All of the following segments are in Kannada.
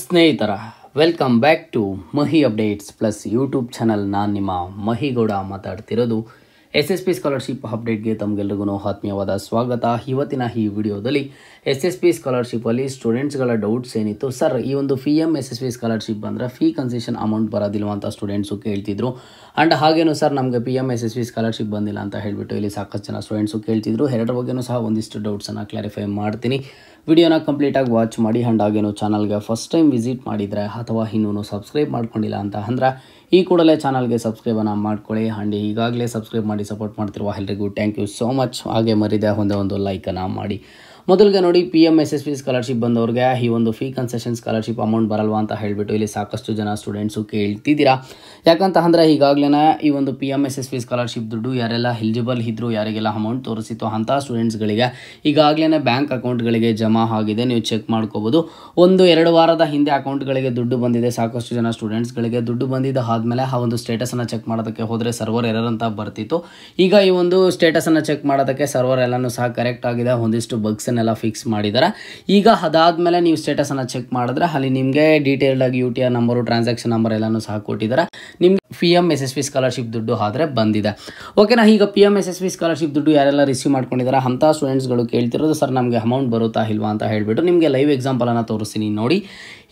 ಸ್ನೇಹಿತರ welcome back to Mahi updates plus YouTube channel. ನಾನು ನಿಮ್ಮ ಮಹಿಗೌಡ ಮಾತಾಡ್ತಿರೋದು. SSP ಸ್ಕಾಲರ್ಶಿಪ್ ಅಪ್ಡೇಟ್ಗೆ ತಮಗೆಲ್ಲರಿಗೂ ಆತ್ಮೀಯವಾದ ಸ್ವಾಗತ. ಇವತ್ತಿನ ಈ ವಿಡಿಯೋದಲ್ಲಿ SSP ಸ್ಕಾಲರ್ಶಿಪ್ಪಲ್ಲಿ ಸ್ಟೂಡೆಂಟ್ಸ್ಗಳ ಡೌಟ್ಸ್ ಏನಿತ್ತು, ಸರ್ ಈ ಒಂದು PM SSP ಸ್ಕಾಲರ್ಶಿಪ್ ಬಂದರೆ ಫೀ ಕನ್ಸೆಷನ್ ಅಮೌಂಟ್ ಬರೋದಿಲ್ವ ಅಂತ ಸ್ಟೂಡೆಂಟ್ಸು ಕೇಳ್ತಿದ್ರು. ಆ್ಯಂಡ್ ಹಾಗೇನು ಸರ್ ನಮಗೆ PM SSP ಸ್ಕಾಲರ್ಶಿಪ್ ಬಂದಿಲ್ಲ ಅಂತ ಹೇಳಿಬಿಟ್ಟು ಇಲ್ಲಿ ಸಾಕಷ್ಟು ಜನ ಸ್ಟೂಡೆಂಟ್ಸು ಕೇಳ್ತಿದ್ರು. ಎರಡರ ಬಗ್ಗೆನೂ ಸಹ ಒಂದಿಷ್ಟು ಡೌಟ್ಸನ್ನು ಕ್ಲಾರಿಫೈ ಮಾಡ್ತೀನಿ. ವಿಡಿಯೋನ ಕಂಪ್ಲೀಟಾಗಿ ವಾಚ್ ಮಾಡಿ. ಆ್ಯಂಡ್ ಹಾಗೇನು ಚಾನಲ್ಗೆ ಫಸ್ಟ್ ಟೈಮ್ ವಿಸಿಟ್ ಮಾಡಿದರೆ ಅಥವಾ ಇನ್ನೂ ಸಬ್ಸ್ಕ್ರೈಬ್ ಮಾಡ್ಕೊಂಡಿಲ್ಲ ಅಂತ ಅಂದ್ರೆ ಈ ಕೂಡಲೇ ಚಾನಲ್ಗೆ ಸಬ್ಸ್ಕ್ರೈಬನ್ನು ಮಾಡ್ಕೊಳ್ಳಿ. ಆ್ಯಂಡ್ ಈಗಾಗಲೇ ಸಬ್ಸ್ಕ್ರೈಬ್ ಮಾಡಿ ಸಪೋರ್ಟ್ ಮಾಡ್ತಿರುವ ಎಲ್ಲರಿಗೂ ಥ್ಯಾಂಕ್ ಯು ಸೋ ಮಚ್. ಹಾಗೆ ಮರಿದೆ ಒಂದು ಲೈಕನ್ನು ಮಾಡಿ. ಮೊದಲಿಗೆ ನೋಡಿ, PM SSP ಸ್ಕಾಲರ್ಶಿಪ್ ಬಂದವ್ರಿಗೆ ಈ ಒಂದು ಫೀ ಕನ್ಸೆಷನ್ ಸ್ಕಾಲರ್ಶಿಪ್ ಅಮೌಂಟ್ ಬರಲ್ವಾ ಅಂತ ಹೇಳಿಬಿಟ್ಟು ಇಲ್ಲಿ ಸಾಕಷ್ಟು ಜನ ಸ್ಟೂಡೆಂಟ್ಸು ಕೇಳ್ತಿದ್ದೀರಾ. ಯಾಕಂತ ಅಂದರೆ ಈಗಾಗಲೇ ಈ ಒಂದು PM SSP ಸ್ಕಾಲರ್ಶಿಪ್ ದುಡ್ಡು ಯಾರೆಲ್ಲ ಎಲಿಜಿಬಲ್ ಇದ್ದರು, ಯಾರಿಗೆಲ್ಲ ಅಮೌಂಟ್ ತೋರಿಸಿತ್ತು ಅಂಥ ಸ್ಟೂಡೆಂಟ್ಸ್ಗಳಿಗೆ ಈಗಾಗಲೇ ಬ್ಯಾಂಕ್ ಅಕೌಂಟ್ಗಳಿಗೆ ಜಮಾ ಆಗಿದೆ. ನೀವು ಚೆಕ್ ಮಾಡ್ಕೋಬೋದು. 1-2 ವಾರದ ಹಿಂದೆ ಅಕೌಂಟ್ಗಳಿಗೆ ದುಡ್ಡು ಬಂದಿದೆ. ಸಾಕಷ್ಟು ಜನ ಸ್ಟೂಡೆಂಟ್ಸ್ಗಳಿಗೆ ದುಡ್ಡು ಬಂದಿದ್ದು ಆದಮೇಲೆ ಆ ಒಂದು ಸ್ಟೇಟಸನ್ನು ಚೆಕ್ ಮಾಡೋದಕ್ಕೆ ಹೋದರೆ ಸರ್ವರ್ ಎರರ್ ಅಂತ ಬರ್ತಿತ್ತು. ಈಗ ಈ ಒಂದು ಸ್ಟೇಟಸನ್ನು ಚೆಕ್ ಮಾಡೋದಕ್ಕೆ ಸರ್ವರ್ ಎಲ್ಲನೂ ಸಹ ಕರೆಕ್ಟ್ ಆಗಿದೆ. ಒಂದಿಷ್ಟು ಬಗ್ಸ್ ಎಲ್ಲ ಫಿಕ್ಸ್ ಮಾಡಿದ್ದಾರೆ. ಈಗ ಅದಾದಮೇಲೆ ನೀವು ಸ್ಟೇಟಸನ್ನು ಚೆಕ್ ಮಾಡಿದ್ರೆ ಅಲ್ಲಿ ನಿಮಗೆ ಡೀಟೇಲ್ಡಾಗಿ UTR ನಂಬರು, ಟ್ರಾನ್ಸಾಕ್ಷನ್ ನಂಬರ್ ಎಲ್ಲನೂ ಸಹ ಕೊಟ್ಟಿದ್ದಾರೆ. ನಿಮ್ಗೆ PM SSP ಸ್ಕಾಲರ್ಶಿಪ್ ದುಡ್ಡು ಆದರೆ ಬಂದಿದೆ. ಓಕೆನಾ. ಈಗ PM SSP ಸ್ಕಾಲರ್ಶಿಪ್ ದುಡ್ಡು ಯಾರೆಲ್ಲ ರಿಸೀವ್ ಮಾಡ್ಕೊಂಡಿದ್ದಾರೆ ಅಂಥ ಸ್ಟೂಡೆಂಟ್ಸ್ಗಳು ಕೇಳ್ತಿರೋದು, ಸರ್ ನಮಗೆ ಅಮೌಂಟ್ ಬರುತ್ತಾ ಇಲ್ವಾ ಅಂತ ಹೇಳಿಬಿಟ್ಟು ನಿಮಗೆ ಲೈವ್ ಎಕ್ಸಾಂಪಲನ್ನು ತೋರಿಸ್ತೀನಿ ನೋಡಿ.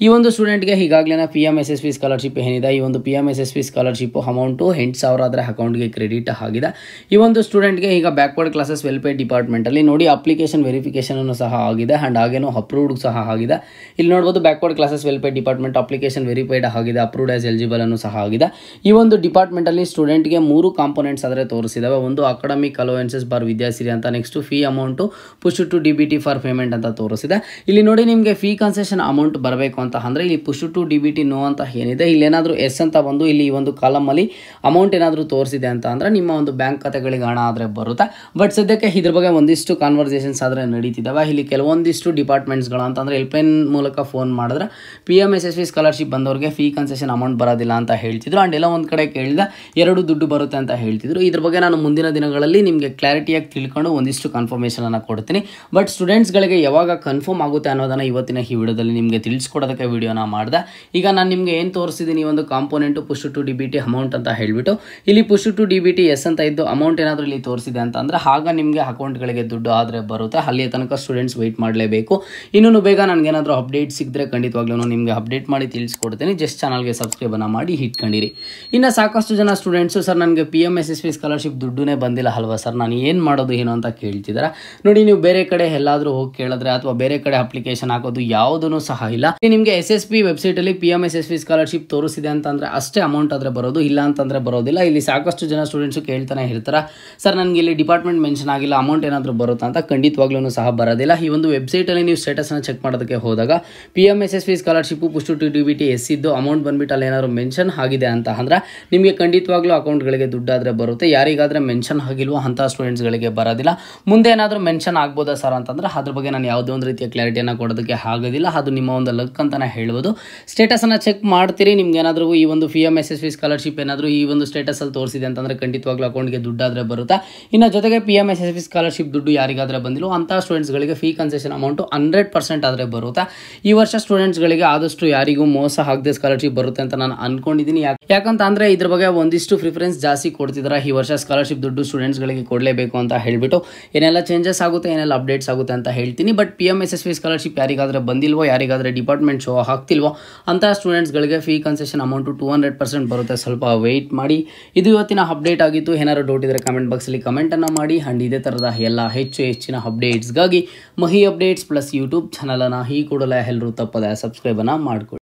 ಈ ಒಂದು ಸ್ಟೂಡೆಂಟ್ಗೆ ಈಗಾಗಲೇ PM SSP ಸ್ಕಾಲರ್ಶಿಪ್ ಏನಿದೆ, ಈ ಒಂದು PM SSP ಸ್ಕಾಲರ್ಶಿಪ್ಪು ಅಮೌಂಟು 8,000 ಆದರೆ ಅಕೌಂಟ್ಗೆ ಕ್ರೆಡಿಟ್ ಆಗಿದೆ. ಈ ಒಂದು ಸ್ಟೂಡೆಂಟ್ಗೆ ಈಗ ಬ್ಯಾಕ್ವರ್ಡ್ ಕ್ಲಾಸಸ್ ವೆಲ್ಫೇರ್ ಡಿಪಾರ್ಟ್ಮೆಂಟಲ್ಲಿ ನೋಡಿ ಅಪ್ಲಿಕೇಶನ್ ವೆರಿಫಿಕೇಷನ್ ಸಹ ಆಗಿದೆ. ಆ್ಯಂಡ್ ಹಾಗೇನೋ ಅಪ್ರೂವ್ಡ್ ಸಹ ಆಗಿದೆ. ಇಲ್ಲಿ ನೋಡ್ಬೋದು backward classes welfare department application verified ಆಗಿದೆ, ಅಪ್ರೂವ್ಡ್ ಆಸ್ ಎಲಿಜಿಬಲ್ ಅನ್ನು ಸಹ ಆಗಿದೆ. ಈ ಒಂದು ಡಿಪಾರ್ಟ್ಮೆಂಟಲ್ಲಿ ಸ್ಟೂಡೆಂಟ್ಗೆ 3 ಕಾಂಪೋನೆಂಟ್ಸ್ ಆದರೆ ತೋರಿಸಿದ್ದಾವೆ. ಒಂದು ಅಕಾಡೆಮಿಕ್ ಅಲೋವೆನ್ಸಸ್ ಬಾರ್ ವಿದ್ಯಾಸಿರಿ ಅಂತ, next fee amount push to DBT for payment ಅಂತ ತೋರಿಸಿದೆ. ಇಲ್ಲಿ ನೋಡಿ ನಿಮಗೆ ಫೀ ಕನ್ಸೆಷನ್ ಅಮೌಂಟ್ ಬರಬೇಕು ಅಂತ ಅಂದರೆ ಇಲ್ಲಿ ಪುಷ್ ಟು DBT ನೋ ಅಂತ ಏನಿದೆ, ಇಲ್ಲಿ ಏನಾದರೂ ಎಸ್ ಅಂತ ಬಂದು ಇಲ್ಲಿ ಈ ಒಂದು ಕಾಲಮಲ್ಲಿ ಅಮೌಂಟ್ ಏನಾದರೂ ತೋರಿಸಿದೆ ಅಂತ ಅಂದರೆ ನಿಮ್ಮ ಒಂದು ಬ್ಯಾಂಕ್ ಖಾತೆಗಳಿಗೆ ಹಣ ಆದರೆ ಬರುತ್ತೆ. ಬಟ್ ಸದ್ಯಕ್ಕೆ ಇದ್ರ ಬಗ್ಗೆ ಒಂದಿಷ್ಟು ಕಾನ್ವರ್ಸೇಷನ್ಸ್ ಆದರೆ ನಡೀತಿದ್ದಾವೆ. ಇಲ್ಲಿ ಕೆಲವೊಂದಿಷ್ಟು ಡಿಪಾರ್ಟ್ಮೆಂಟ್ಸ್ಗಳು ಅಂತಂದರೆ ಹೆಲ್ಪ್ಲೈನ್ ಮೂಲಕ ಫೋನ್ ಮಾಡಿದ್ರೆ PM SSP ಸ್ಕಾಲರ್ಶಿಪ್ ಬಂದವರಿಗೆ ಫೀ ಕನ್ಸೆಷನ್ ಅಮೌಂಟ್ ಬರೋದಿಲ್ಲ ಅಂತ ಹೇಳ್ತಿದ್ರು. ಆ್ಯಂಡ್ ಎಲ್ಲ ಒಂದು ಕಡೆ ಕೇಳಿದ 2 ದುಡ್ಡು ಬರುತ್ತೆ ಅಂತ ಹೇಳ್ತಿದ್ರು. ಇದ್ರ ಬಗ್ಗೆ ನಾನು ಮುಂದಿನ ದಿನಗಳಲ್ಲಿ ನಿಮಗೆ ಕ್ಲಾರಿಟಿಯಾಗಿ ತಿಳ್ಕೊಂಡು ಒಂದಿಷ್ಟು ಕನ್ಫರ್ಮೇಷನನ್ನು ಕೊಡ್ತೀನಿ. ಬಟ್ ಸ್ಟೂಡೆಂಟ್ಸ್ಗಳಿಗೆ ಯಾವಾಗ ಕನ್ಫರ್ಮ್ ಆಗುತ್ತೆ ಅನ್ನೋದನ್ನು ಇವತ್ತಿನ ಈ ವಿಡಿಯೋದಲ್ಲಿ ನಿಮಗೆ ತಿಳಿಸ್ಕೊಡೋದಕ್ಕೆ ವಿಡಿಯೋನ ಮಾಡಿದೆ. ಈಗ ನಾನು ನಿಮಗೆ ಏನು ತೋರಿಸಿದ್ದೀನಿ, ಒಂದು component push to DBT amount ಅಂತ ಹೇಳಿಬಿಟ್ಟು ಇಲ್ಲಿ ಪುಷ್ ಟು DBT ಎಸ್ ಅಂತ ಇದ್ದು ಅಮೌಂಟ್ ಏನಾದರೂ ಇಲ್ಲಿ ತೋರಿಸಿದೆ ಅಂತ ಅಂದರೆ ಆಗ ನಿಮಗೆ ಅಕೌಂಟ್ಗಳಿಗೆ ದುಡ್ಡು ಆದರೆ ಬರುತ್ತೆ. ಅಲ್ಲಿ ತನಕ ಸ್ಟೂಡೆಂಟ್ಸ್ ವೆಯ್ಟ್ ಮಾಡಲೇಬೇಕು. ಇನ್ನೂ ಬೇಗ ನನಗೇನಾದರೂ ಅಪ್ಡೇಟ್ ಸಿಕ್ಕಿದ್ರೆ ಖಂಡಿತವಾಗ್ಲೂ ನಿಮಗೆ ಅಪ್ಡೇಟ್ ಮಾಡಿ ತಿಳಿಸ್ಕೊಡ್ತೀನಿ. ಜಸ್ಟ್ ಚಾನಲ್ಗೆ ಸಬ್ಸ್ಕ್ರೈಬನ್ನು ಮಾಡಿ ಇಟ್ಕೊಂಡಿರಿ. ಇನ್ನು ಸಾಕಷ್ಟು ಜನ ಸ್ಟೂಡೆಂಟ್ಸು, ಸರ್ ನನಗೆ PM SSP ಸ್ಕಾಲರ್ಶಿಪ್ ದುಡ್ಡುನೇ ಬಂದಿಲ್ಲ ಅಲ್ವಾ ಸರ್, ನಾನು ಏನು ಮಾಡೋದು ಏನು ಅಂತ ಕೇಳ್ತಿದ್ದಾರೆ. ನೋಡಿ, ನೀವು ಬೇರೆ ಕಡೆ ಎಲ್ಲಾದರೂ ಹೋಗಿ ಕೇಳಿದ್ರೆ ಅಥವಾ ಬೇರೆ ಕಡೆ ಅಪ್ಲಿಕೇಶನ್ ಹಾಕೋದು ಯಾವುದೂ ಸಹ ಇಲ್ಲ. ನಿಮಗೆ SSP ವೆಬ್ಸೈಟಲ್ಲಿ PM SSP ಸ್ಕಾಲರ್ಶಿಪ್ ತೋರಿಸಿದೆ ಅಂತಂದರೆ ಅಷ್ಟೇ ಅಮೌಂಟ್ ಆದರೆ ಬರೋದು, ಇಲ್ಲ ಅಂತಂದರೆ ಬರೋದಿಲ್ಲ. ಇಲ್ಲಿ ಸಾಕಷ್ಟು ಜನ ಸ್ಟೂಡೆಂಟ್ಸು ಕೇಳ್ತಾನೆ ಇರ್ತಾರೆ, ಸರ್ ನನಗೆ ಇಲ್ಲಿ ಡಿಪಾರ್ಟ್ಮೆಂಟ್ ಮೆನ್ಷನ್ ಆಗಿಲ್ಲ, ಅಮೌಂಟ್ ಏನಾದರೂ ಬರುತ್ತಾ ಅಂತ. ಖಂಡಿತವಾಗ್ಲೂ ಸಹ ಬರೋದಿಲ್ಲ. ಈ ಒಂದು ವೆಬ್ಸೈಟಲ್ಲಿ ನೀವು ಸ್ಟೇಟಸ್ನ ಚೆಕ್ ಮಾಡೋದಕ್ಕೆ ಹೋದಾಗ PM SSP scholarship push to DBT ಎಸ್ ಇದ್ದು ಅಮೌಂಟ್ ಬಂದುಬಿಟ್ಟು ಅಲ್ಲಿ ಏನಾದರೂ ಮೆನ್ಷನ್ ಆಗಿದೆ ಅಂತ ಅಂದರೆ ನಿಮಗೆ ಖಂಡಿತವಾಗ್ಲೂ ಅಕೌಂಟ್ಗಳಿಗೆ ದುಡ್ಡಾದರೆ ಬರುತ್ತೆ. ಯಾರಿಗಾದರೆ ಮೆನ್ಷನ್ ಆಗಿಲ್ವೋ ಅಂಥ ಸ್ಟೂಡೆಂಟ್ಸ್ಗಳಿಗೆ ಬರೋದಿಲ್ಲ. ಮುಂದೆ ಏನಾದರೂ ಮೆನ್ಷನ್ ಆಗ್ಬೋದಾ ಸರ್ ಅಂತಂದರೆ ಅದ್ರ ಬಗ್ಗೆ ನಾನು ಯಾವುದೇ ಒಂದು ರೀತಿಯ ಕ್ಲಾರಿಟಿಯನ್ನು ಕೊಡೋದಕ್ಕೆ ಆಗೋದಿಲ್ಲ. ಅದು ನಿಮ್ಮ ಒಂದು ಲಕ್ ಅಂತಲೇ ಹೇಳ್ಬೋದು. ಸ್ಟೇಟಸನ್ನು ಚೆಕ್ ಮಾಡ್ತೀರಿ, ನಿಮ್ಗೆ ಏನಾದರೂ ಈ ಒಂದು PM SSP ಸ್ಕಾಲರ್ಶಿಪ್ ಏನಾದರೂ ಈ ಒಂದು ಸ್ಟೇಟಸಲ್ಲಿ ತೋರಿಸಿದೆ ಅಂತಂದರೆ ಖಂಡಿತವಾಗ್ಲೂ ಅಕೌಂಟ್ಗೆ ದುಡ್ಡಾದರೆ ಬರುತ್ತೆ. ಇನ್ನು ಜೊತೆಗೆ PM SSP ಸ್ಕಾಲರ್ಶಿಪ್ ದುಡ್ಡು ಯಾರಿಗಾದರೆ ಬಂದಿಲ್ಲ ಅಂಥ ಸ್ಟೂಡೆಂಟ್ಸ್ಗಳಿಗೆ ಫೀ ಕನ್ಸೆಷನ್ ಅಮೌಂಟು 100% ಆದರೆ ಬರುತ್ತೆ. ಈ ವರ್ಷ ಸ್ಟೂಡೆಂಟ್ಸ್ಗಳಿಗೆ ಆದಷ್ಟು ಯಾರಿಗೂ ಮೋಸ ಆಗದೆ ಸ್ಕಾಲರ್ಶಿಪ್ ಬರುತ್ತೆ ಅಂತ ನಾನು ಅನ್ಕೊಂಡಿದ್ದೀನಿ. ಯಾಕಂತ ಅಂದರೆ ಇದ್ರ ಬಗ್ಗೆ ಒಂದಿಷ್ಟು ಪ್ರಿಫರೆನ್ಸ್ ಜಾಸ್ತಿ ಕೊಡ್ತಿದ್ದಾರೆ. ಈ ವರ್ಷ ಸ್ಕಾಲರ್ಶಿಪ್ ದುಡ್ಡು ಸ್ಟೂಡೆಂಟ್ಸ್ಗಳಿಗೆ ಕೊಡಲೇಬೇಕು ಅಂತ ಹೇಳಿಬಿಟ್ಟು ಏನೆಲ್ಲ ಚೇಂಜಸ್ ಆಗುತ್ತೆ, ಏನೆಲ್ಲ ಅಪ್ಡೇಟ್ಸ್ ಆಗುತ್ತೆ ಅಂತ ಹೇಳ್ತೀನಿ. ಬಟ್ PM SSP ಸ್ಕಾಲರ್ಶಿಪ್ ಯಾರಿಗಾದರೆ ಬಂದಿಲ್ವೋ, ಯಾರಿಗಾದರೆ ಡಿಪಾರ್ಟ್ಮೆಂಟ್ ಶೋ ಆಗ್ತಿಲ್ವೋ ಅಂಥ ಸ್ಟೂಡೆಂಟ್ಸ್ಗಳಿಗೆ ಫೀ ಕನ್ಸೆಷನ್ ಅಮೌಂಟು 200% ಬರುತ್ತೆ. ಸ್ವಲ್ಪ ವೆಯ್ಟ್ ಮಾಡಿ. ಇದು ಇವತ್ತಿನ ಅಪ್ಡೇಟ್ ಆಗಿತ್ತು. ಏನಾದರೂ ಡೌಟ್ ಇದ್ದರೆ ಕಮೆಂಟ್ ಬಾಕ್ಸಲ್ಲಿ ಕಮೆಂಟನ್ನು ಮಾಡಿ. ಆ್ಯಂಡ್ ಇದೇ ಥರದ ಎಲ್ಲ ಹೆಚ್ಚಿನ ಅಪ್ಡೇಟ್ಸ್ಗಾಗಿ ಮಹಿ ಅಪ್ಡೇಟ್ಸ್ ಪ್ಲಸ್ ಯೂಟ್ಯೂಬ್ ಚಾನಲನ್ನು ಈ ಕೂಡಲೇ ಎಲ್ಲರೂ ತಪ್ಪದೆ ಸಬ್ಸ್ಕ್ರೈಬನ್ನು ಮಾಡ್ಕೊಳ್ಳಿ.